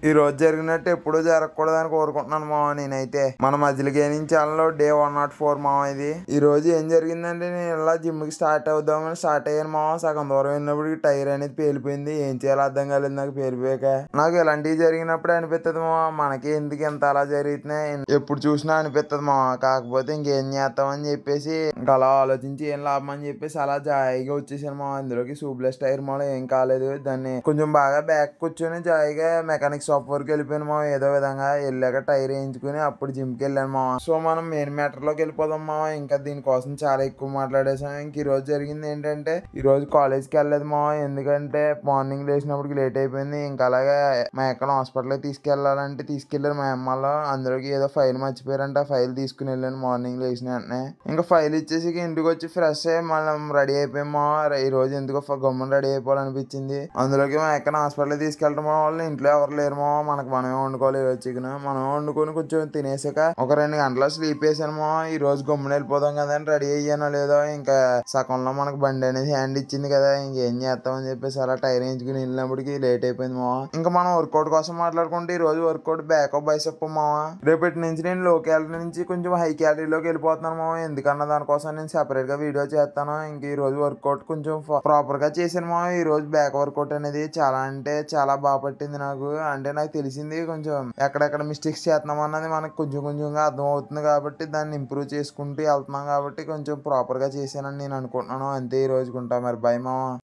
ఈ రోజు జరిగినట్టు ఎప్పుడూ జరగకూడదని కోరుకుంటున్నాను మామ. నేనైతే మన మధ్యలో గేమింగ్ ఛానల్లో డే 104 మామ. ఇది ఈ రోజు ఏం జరిగిందంటే, నేను ఇలా జిమ్ కి స్టార్ట్ అవుదామని స్టార్ట్ అయ్యాను మామ. సగం దూరం వెళ్ళినప్పుడు టైర్ అనేది పేలిపోయింది. ఏం చేయాలో అర్థం కాలేదు నాకు. పేలిపోయాక నాకు ఇలాంటివి జరిగినప్పుడు అనిపిస్తుంది మామ, మనకి ఎందుకు ఎంత అలా జరుగుతున్నాయి ఎప్పుడు చూసినా అనిపిస్తుంది మామ. కాకపోతే ఇంకేం చేస్తామని చెప్పేసి ఇంకా అలా ఆలోచించి ఏం లాభం అని చెప్పేసి అలా జాయిగా వచ్చేసాను మామ. అందులోకి సూబ్లెస్ టైర్ మామ ఏం కాలేదు. దాన్ని కొంచెం బాగా బ్యాక్ కూర్చొని జాయిగా మెకానిక్ షాప్ వరకు వెళ్ళిపోయాను మామ. ఏదో విధంగా వెళ్ళాక టైర్ వేయించుకుని అప్పుడు జిమ్కి వెళ్ళాను మామ. సో మనం మెయిన్ మ్యాటర్ లోకి వెళ్ళిపోదాం మామ. ఇంకా దీనికోసం చాలా ఎక్కువ మాట్లాడేసాం. ఇంక ఈ రోజు జరిగింది ఏంటంటే, ఈ రోజు కాలేజ్కి వెళ్ళలేదు మామ. ఎందుకంటే మార్నింగ్ లేచినప్పటికి లేట్ అయిపోయింది. ఇంకా అలాగే మా అక్కడ హాస్పిటల్కి తీసుకెళ్లాలంటే తీసుకెళ్లారు మా అమ్మలో. అందులోకి ఏదో ఫైల్ మర్చిపోయారంటే ఆ ఫైల్ తీసుకుని వెళ్ళాను మార్నింగ్ లేచిన వెంటనే. ఇంకా ఫైల్ ఇచ్చేసి ఇంటికి వచ్చి ఫ్రెష్ అయ్యి మనం రెడీ అయిపోయాం మామ. ఈ రోజు ఎందుకో గమ్మున రెడీ అయిపోవాలనిపించింది. అందులోకి మా అక్కడ హాస్పిటల్కి తీసుకెళ్ళడం వల్ల ఇంట్లో ఎవరు లేరు మామ. మనకు మనమే వండుకోవాలి. ఈరోజు చికెన్ మనం వండుకొని కొంచెం తినేసాక ఒక 2 గంటల స్లీప్ వేసాను మామ. ఈ రోజు గమ్మున వెళ్ళిపోదాం కదా అని రెడీ అయ్యానో లేదో, ఇంకా సగంలో మనకు బండి అనేది హ్యాండ్ ఇచ్చింది కదా, ఇంకేం చేస్తామని చెప్పేసి అలా టైర్ వేయించుకుని వెళ్ళినప్పటికి లేట్ అయిపోయింది మామ. ఇంకా మనం వర్కౌట్ కోసం మాట్లాడుకుంటే ఈ రోజు వర్కౌట్ బ్యాక్ బైసెప్ మామ. రేపటి నుంచి నేను లో క్యాలరీ నుంచి కొంచెం హై క్యాలరీలోకి వెళ్ళిపోతున్నాను మామ. ఎందుకన్నా దానికోసం నేను సెపరేట్ గా వీడియో చేస్తాను. ఇంక ఈ రోజు వర్కౌట్ కొంచెం ప్రాపర్ గా చేశాను మామ. ఈ రోజు బ్యాక్ వర్కౌట్ అనేది చాలా అంటే చాలా బాగా పట్టింది నాకు. అంటే నాకు తెలిసింది కొంచెం ఎక్కడెక్కడ మిస్టేక్స్ చేస్తున్నాం అన్నది మనకు కొంచెం కొంచెంగా అర్థం అవుతుంది కాబట్టి దాన్ని ఇంప్రూవ్ చేసుకుంటూ వెళ్తున్నాం కాబట్టి కొంచెం ప్రాపర్ గా చేశానని నేను అనుకుంటున్నాను. అంతే ఈ రోజుకుంటా మరి. బై మామ.